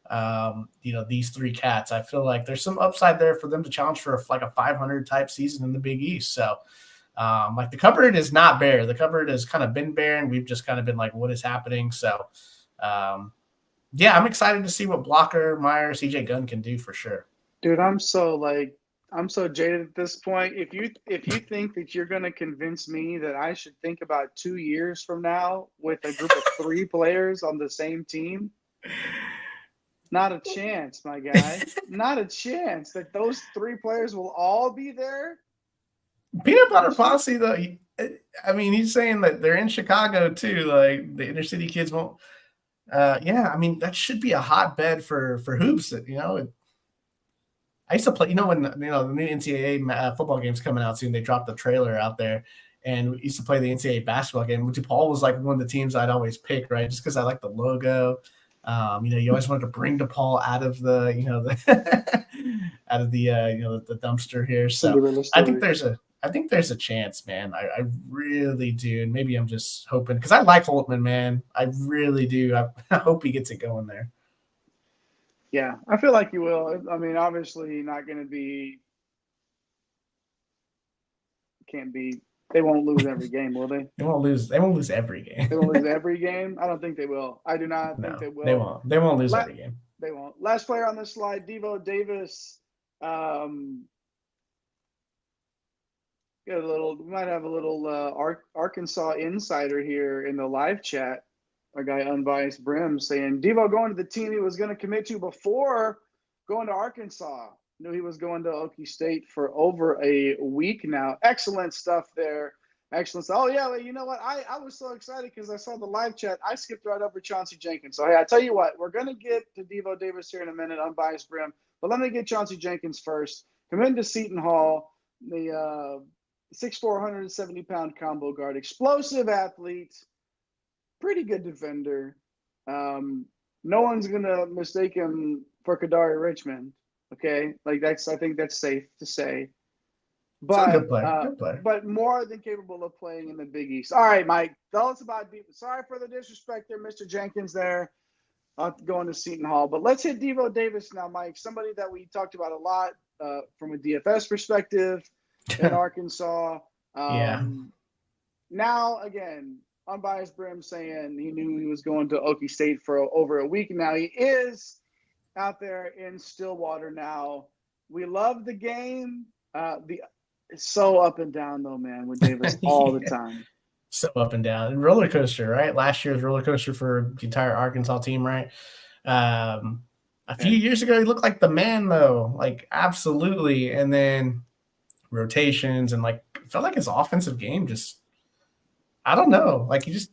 These 3 cats, I feel like there's some upside there for them to challenge for a 500 type season in the Big East. So the cupboard is not bare. The cupboard has kind of been bare, and we've just kind of been like, what is happening? So, I'm excited to see what Blocker, Meyer, CJ Gunn can do for sure. Dude, I'm so jaded at this point. If you think that you're going to convince me that I should think about 2 years from now with a group of 3 players on the same team, not a chance, my guy. Not a chance that those 3 players will all be there. Peanut Butter Posse, though, I mean, he's saying that they're in Chicago, too. Like, the inner city kids won't that should be a hotbed for hoops. I used to play, when, the new NCAA football game's coming out soon, they dropped the trailer out there, and we used to play the NCAA basketball game. DePaul was, like, one of the teams I'd always pick, right, just because I like the logo. You always wanted to bring DePaul out of the, the dumpster here. So I think there's a chance, man. I really do. And maybe I'm just hoping because I like Holtman, man. I really do. I hope he gets it going there. Yeah, I feel like you will. I mean, obviously not going to be – can't be – they won't lose every game, will they? They won't lose every game. They won't lose every game? I don't think they will. I do not think they will. They won't. They won't lose every game. They won't. Last player on this slide, Devo Davis. We might have a little Arkansas insider here in the live chat. Our guy Unbiased Brim saying Devo going to the team he was going to commit to before going to Arkansas. Knew he was going to Okie State for over a week now. Excellent stuff there. Excellent stuff. Oh, yeah, you know what? I was so excited because I saw the live chat. I skipped right over Chauncey Jenkins. So, hey, I tell you what, we're going to get to Devo Davis here in a minute, Unbiased Brim. But let me get Chauncey Jenkins first. Committed to Seton Hall. The 6'4", 170-pound combo guard, explosive athlete, pretty good defender. No one's gonna mistake him for Kadary Richmond. Okay, like I think that's safe to say. But good player. Good player. But more than capable of playing in the Big East. All right, Mike. Tell us about Deivon. Sorry for the disrespect there, Mr. Jenkins. There, going to Seton Hall. But let's hit Devo Davis now, Mike. Somebody that we talked about a lot from a DFS perspective in Arkansas. Yeah. Now again, unbiased Brim saying he knew he was going to Okie State for over a week now. He is out there in Stillwater now. We love the game. It's so up and down though, man, with Davis all the time. So up and down. Roller coaster, right? Last year's roller coaster for the entire Arkansas team, right? A few years ago, he looked like the man, though. Like, absolutely. And then rotations and, like, it felt like his offensive game just – I don't know. Like, he just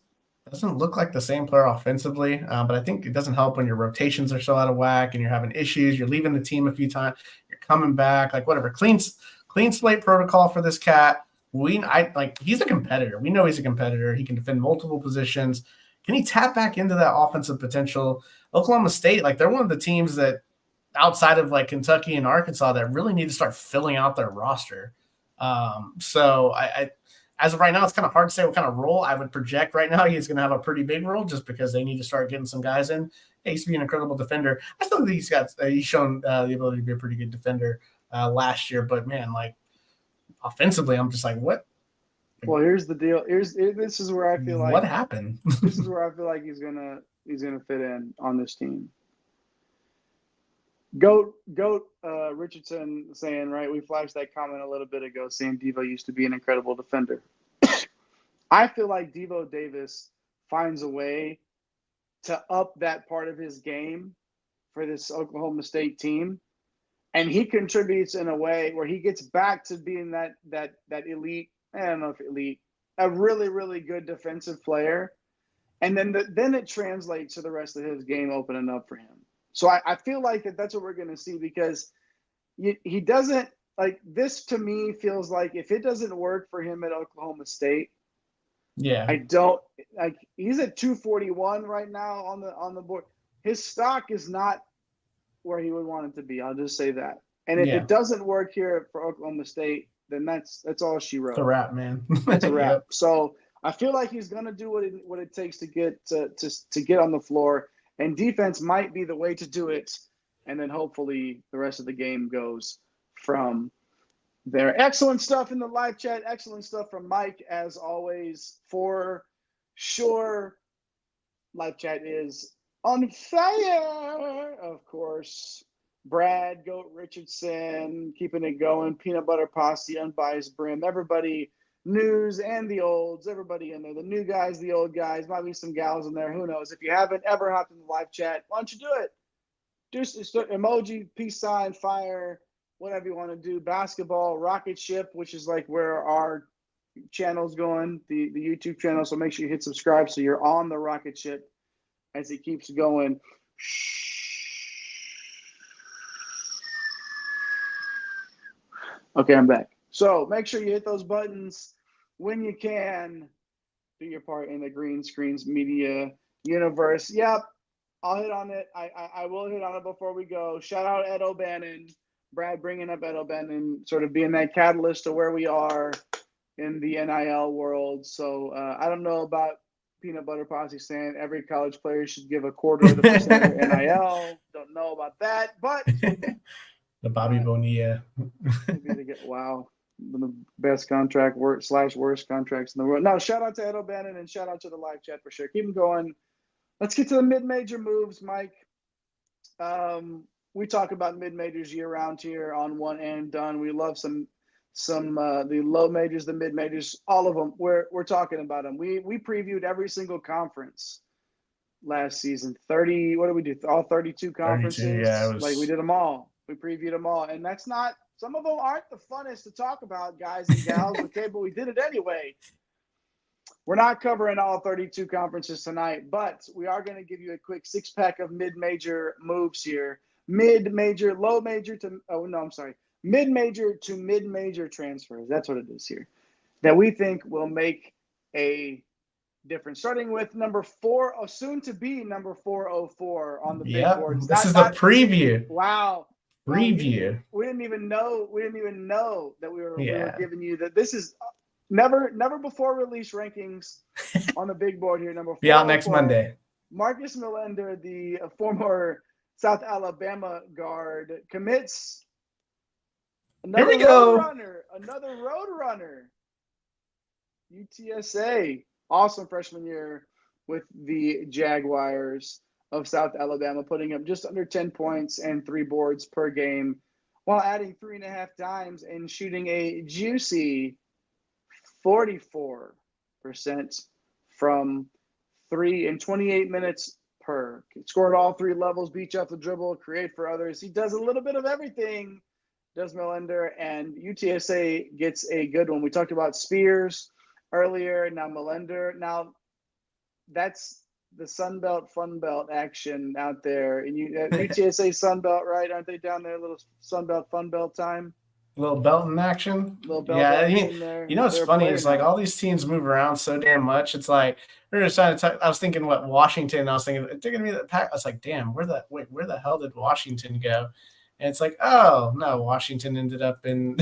doesn't look like the same player offensively. But I think it doesn't help when your rotations are so out of whack and you're having issues. You're leaving the team a few times. You're coming back. Like, whatever. Clean slate protocol for this cat. He's a competitor. We know he's a competitor. He can defend multiple positions. Can he tap back into that offensive potential? Oklahoma State, like, they're one of the teams that outside of like Kentucky and Arkansas that really need to start filling out their roster. So I as of right now, it's kind of hard to say what kind of role I would project right now. He's going to have a pretty big role just because they need to start getting some guys in. He used to be an incredible defender. I still think he's shown the ability to be a pretty good defender last year, but man, like, offensively, I'm just like, what? Well, here's the deal. This is where I feel like what happened. This is where I feel like he's gonna fit in on this team. Goat Richardson saying, right, we flashed that comment a little bit ago saying Devo used to be an incredible defender. I feel like Devo Davis finds a way to up that part of his game for this Oklahoma State team. And he contributes in a way where he gets back to being that elite, I don't know if elite, a really, really good defensive player. And then it translates to the rest of his game opening up for him. So I feel like that's what we're going to see because he doesn't – like this to me feels like if it doesn't work for him at Oklahoma State, yeah, I don't – like he's at 241 right now on the board. His stock is not where he would want it to be. I'll just say that. And if it doesn't work here for Oklahoma State, then that's all she wrote. It's a wrap, man. It's a wrap. Yep. So I feel like he's going to do what it takes to get to get on the floor, and defense might be the way to do it. And then hopefully the rest of the game goes from there. Excellent stuff in the live chat. Excellent stuff from Mike, as always, for sure. Live chat is on fire, of course. Brad, Goat Richardson, keeping it going. Peanut Butter Posse, Unbiased Brim. Everybody, news and the olds. Everybody in there. The new guys, the old guys. Might be some gals in there. Who knows? If you haven't ever hopped in the live chat, why don't you do it? Just emoji, peace sign, fire, whatever you want to do. Basketball, rocket ship, which is like where our channel's going, the YouTube channel. So make sure you hit subscribe so you're on the rocket ship as it keeps going. Okay, I'm back. So make sure you hit those buttons when you can. Do your part in the green screens media universe. Yep, I'll hit on it. I will hit on it before we go. Shout out Ed O'Bannon. Brad bringing up Ed O'Bannon, sort of being that catalyst to where we are in the NIL world. So I don't know about Peanut Butter Posse saying every college player should give a quarter of the percent of their NIL. Don't know about that, but the Bobby Bonilla. Wow. The best contract worst contracts in the world. No, shout out to Ed O'Bannon and shout out to the live chat for sure. Keep them going. Let's get to the mid-major moves, Mike. We talk about mid-majors year-round here on One and Done. We love some the low majors, the mid-majors, all of them. We're talking about them. We previewed every single conference last season. 30. What did we do? All 32 conferences. 32, yeah, like we did them all. We previewed them all, and that's not. Some of them aren't the funnest to talk about, guys and gals. Okay, but we did it anyway. We're not covering all 32 conferences tonight, but we are going to give you a quick six-pack of mid-major moves here. Mid-major, low major to – oh, no, I'm sorry. Mid-major to mid-major transfers. That's what it is here. that we think will make a difference. Starting with number 4, soon to be number 404 on the big boards. This is the preview. Wow. Preview. We didn't even know that we were giving you that. This is never before release rankings on the big board here. Number 4. Be out next Monday. Marcus Millender, the former South Alabama guard, commits. Another Roadrunner. UTSA, awesome freshman year with the Jaguars of South Alabama, putting up just under 10 points and 3 boards per game, while adding 3.5 dimes and shooting a juicy 44% from 3 in 28 minutes per. Scored all 3 levels, beat you off the dribble, create for others. He does a little bit of everything, does Millender, and UTSA gets a good one. We talked about Spears earlier, now Millender. Now, that's the Sun Belt, Fun Belt action out there. And UTSA Sun Belt, right? Aren't they down there? A little Sun Belt, Fun Belt time? A little Belton action. Action there. You know what's funny is like all these teams move around so damn much. It's like we were just trying to talk. I was thinking Washington. I was thinking they're gonna be the pack. I was like, damn, where the hell did Washington go? And it's like, oh no, Washington ended up in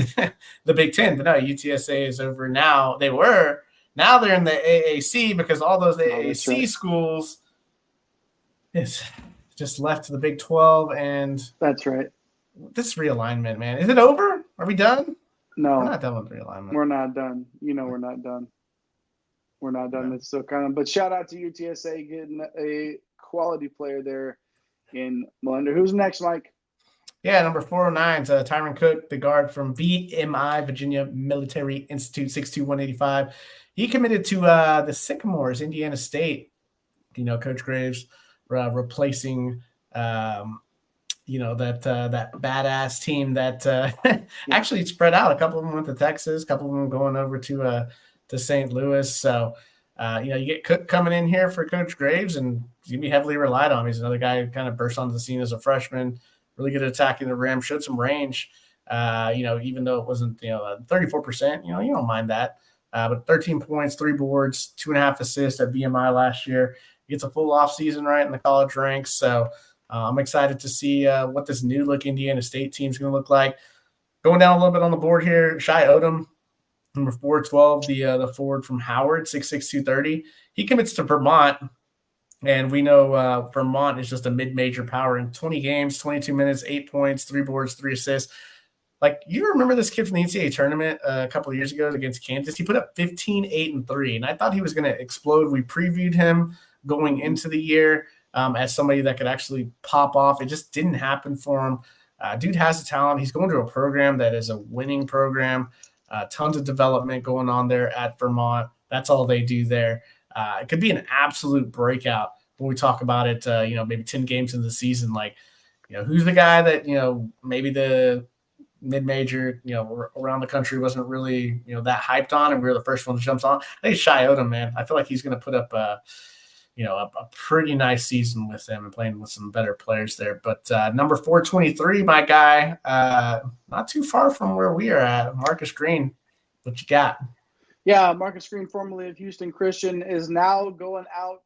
the Big Ten. But no, UTSA is over now. Now they're in the AAC because all those AAC schools is just left to the Big 12. And that's right. This realignment, man, is it over? Are we done? No, we're not done with realignment. We're not done. We're not done. We're not done. It's still kind of. But shout out to UTSA getting a quality player there in Millender. Who's next, Mike? Yeah, number 409 is Tyran Cook, the guard from VMI, Virginia Military Institute, 6'2", 185. He committed to the Sycamores, Indiana State. Coach Graves replacing, that badass team that actually spread out. A couple of them went to Texas, a couple of them going over to St. Louis. So, you get Cook coming in here for Coach Graves, and he's going to be heavily relied on. He's another guy who kind of burst onto the scene as a freshman. Really good at attacking the rim, showed some range, even though it wasn't, 34%, you don't mind that. But 13 points, 3 boards, 2.5 assists at VMI last year. He gets a full off season right in the college ranks. So I'm excited to see what this new look Indiana State team is going to look like. Going down a little bit on the board here, Shai Odom, number 412, the forward from Howard, 6'6", 230. He commits to Vermont. And we know Vermont is just a mid-major power in 20 games, 22 minutes, 8 points, 3 boards, 3 assists. Like, you remember this kid from the NCAA tournament a couple of years ago against Kansas? He put up 15, 8, and 3. And I thought he was going to explode. We previewed him going into the year as somebody that could actually pop off. It just didn't happen for him. Dude has the talent. He's going to a program that is a winning program. Tons of development going on there at Vermont. That's all they do there. It could be an absolute breakout when we talk about it, maybe 10 games into the season. Like, who's the guy that, maybe the mid-major, around the country wasn't really, that hyped on, and we were the first one that jumps on. I think it's Shai Odom, man. I feel like he's going to put up a pretty nice season with them and playing with some better players there. But number 423, my guy, not too far from where we are at, Marcus Greene. What you got? Yeah, Marcus Greene, formerly of Houston Christian, is now going out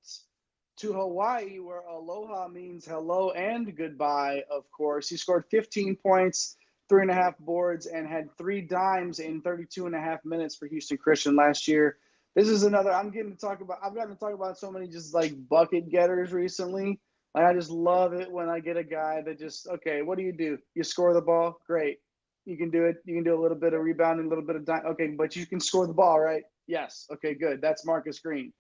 to Hawaii, where aloha means hello and goodbye, of course. He scored 15 points, 3.5 boards, and had 3 dimes in 32.5 minutes for Houston Christian last year. This is another I've gotten to talk about so many just like bucket getters recently. Like, I just love it when I get a guy that just, okay, what do? You score the ball? Great. You can do it. You can do a little bit of rebounding, a little bit of dime. Okay, but you can score the ball, right? Yes. Okay, good. That's Marcus Greene.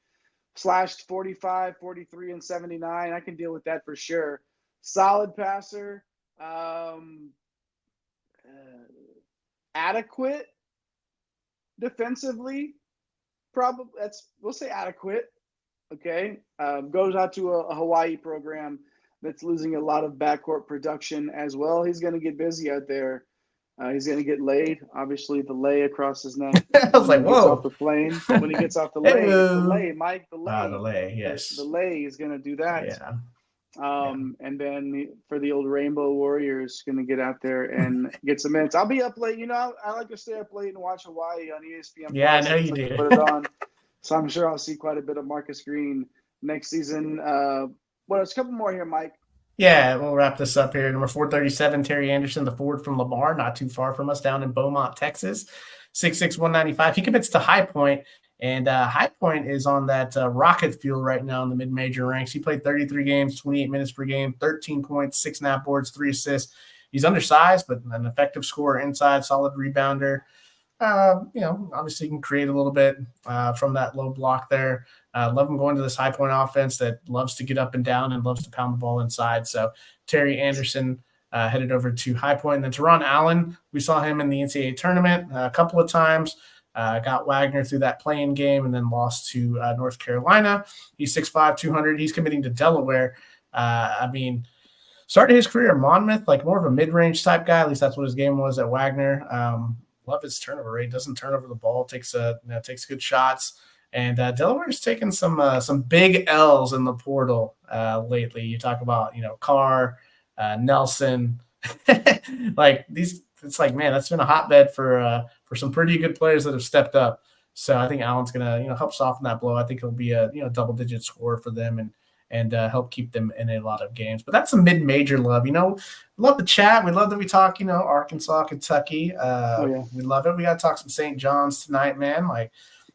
Slashed 45, 43, and 79. I can deal with that for sure. Solid passer. Adequate defensively. Probably we'll say adequate. Okay. Goes out to a Hawaii program that's losing a lot of backcourt production as well. He's going to get busy out there. He's going to get laid. Obviously, the lay across his neck. I was like, whoa. Off the plane. When he gets off the lay, the lay, Mike, the lay. The lay, yes. The lay is going to do that. Yeah. And then for the old Rainbow Warriors, going to get out there and get some minutes. I'll be up late. I like to stay up late and watch Hawaii on ESPN. Yeah, I know you do. Put it on. So I'm sure I'll see quite a bit of Marcus Greene next season. There's a couple more here, Mike. Yeah, we'll wrap this up here. Number 437, Terry Anderson, the forward from Lamar, not too far from us, down in Beaumont, Texas. 6'6", 195. He commits to High Point. And High Point is on that rocket fuel right now in the mid-major ranks. He played 33 games, 28 minutes per game, 13 points, 6.5 boards, 3 assists. He's undersized, but an effective scorer inside, solid rebounder. Obviously he can create a little bit from that low block there. Love him going to this High Point offense that loves to get up and down and loves to pound the ball inside. So Terry Anderson headed over to High Point. And then Teron Allen, we saw him in the NCAA tournament a couple of times. Got Wagner through that play-in game and then lost to North Carolina. He's 6'5", 200. He's committing to Delaware. Started his career at Monmouth, like more of a mid-range type guy. At least that's what his game was at Wagner. Love his turnover rate. Doesn't turn over the ball. Takes good shots. And Delaware's taken some big L's in the portal lately. You talk about Carr, Nelson, like these. It's like, man, that's been a hotbed for some pretty good players that have stepped up. So I think Allen's gonna help soften that blow. I think it'll be a double-digit score for them and help keep them in a lot of games. But that's some mid-major love. Love the chat. We love that we talk Arkansas, Kentucky. We love it. We got to talk some St. John's tonight, man. Like,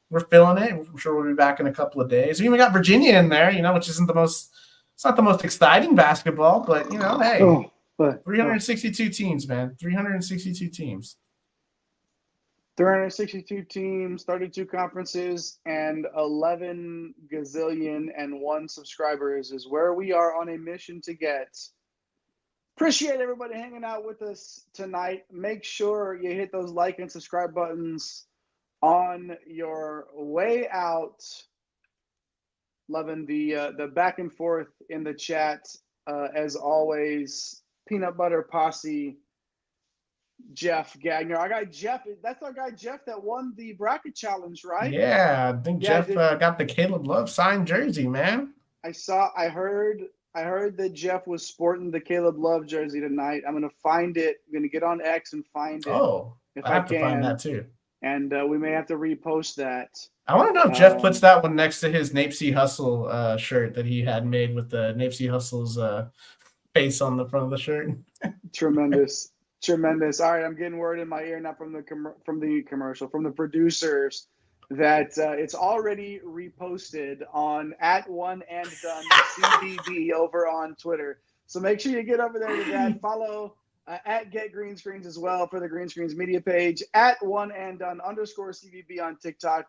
we're feeling it. I'm sure we'll be back in a couple of days. We even got Virginia in there, which isn't it's not the most exciting basketball, but hey. 362 teams, man. 362 teams. 362 teams, 32 conferences, and 11 gazillion and 1 subscribers is where we are on a mission to get. Appreciate everybody hanging out with us tonight. Make sure you hit those like and subscribe buttons on your way out. Loving the back and forth in the chat as always. Peanut Butter Posse, Jeff Gagner. Our guy Jeff, that's our guy Jeff that won the bracket challenge, right? Yeah, I think Jeff got the Caleb Love signed jersey, man. I heard that Jeff was sporting the Caleb Love jersey tonight. I'm gonna find it. I'm gonna get on X and find it. Oh, if I have to find that too. And we may have to repost that. I want to know if Jeff puts that one next to his Napesy Hustle shirt that he had made with the Napesy Hustle's face on the front of the shirt. Tremendous. All right, I'm getting word in my ear, not from the commercial, from the producers, that it's already reposted on @OneAndDone CBB over on Twitter. So make sure you get over there to that. Follow @Get Green Screens as well for the Green Screens media page. @OneAndDone _CBB on TikTok.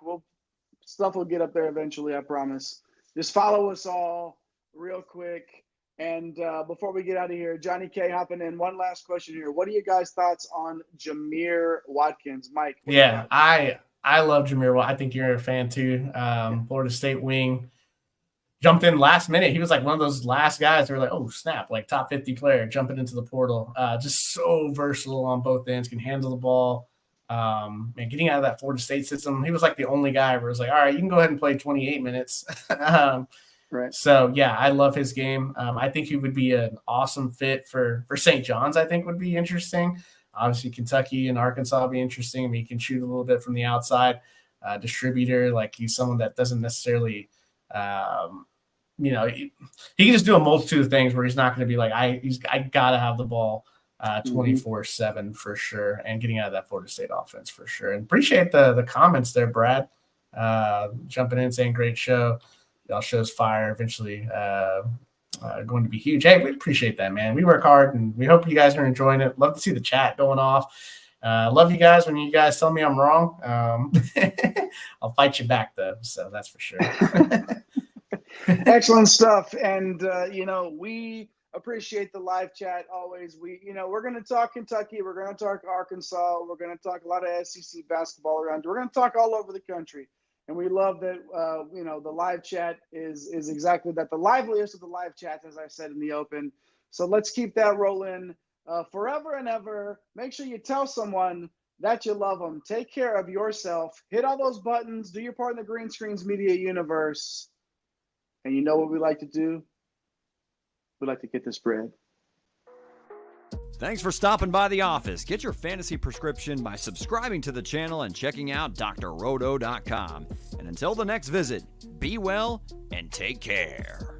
Stuff will get up there eventually, I promise. Just follow us all real quick. And before we get out of here, Johnny K hopping in. One last question here. What are you guys' thoughts on Jamir Watkins? Mike? Yeah, I love Jamir. I think you're a fan too. Florida State wing. Jumped in last minute. He was like one of those last guys who were like, oh, snap, like top 50 player jumping into the portal. Just so versatile on both ends, can handle the ball. And getting out of that Florida State system, he was like the only guy where it was like, all right, you can go ahead and play 28 minutes. Right. So, yeah, I love his game. I think he would be an awesome fit for St. John's, I think would be interesting. Obviously, Kentucky and Arkansas would be interesting. I mean, he can shoot a little bit from the outside. Distributor, like he's someone that doesn't necessarily he can just do a multitude of things where he's not going to be like, I got to have the ball 24/7 for sure, and getting out of that Florida State offense for sure. And appreciate the comments there, Brad. Jumping in, saying great show. Y'all show's fire, eventually going to be huge. Hey, we appreciate that, man. We work hard, and we hope you guys are enjoying it. Love to see the chat going off. Love you guys. When you guys tell me I'm wrong, I'll fight you back, though. So that's for sure. Excellent stuff. And, we appreciate the live chat always. We're going to talk Kentucky. We're going to talk Arkansas. We're going to talk a lot of SEC basketball around. We're going to talk all over the country. And we love that, the live chat is exactly that, the liveliest of the live chats, as I said in the open. So let's keep that rolling forever and ever. Make sure you tell someone that you love them. Take care of yourself. Hit all those buttons. Do your part in the Green Screens Media universe. And you know what we like to do? We like to get this bread. Thanks for stopping by the office. Get your fantasy prescription by subscribing to the channel and checking out drrodo.com. And until the next visit, be well and take care.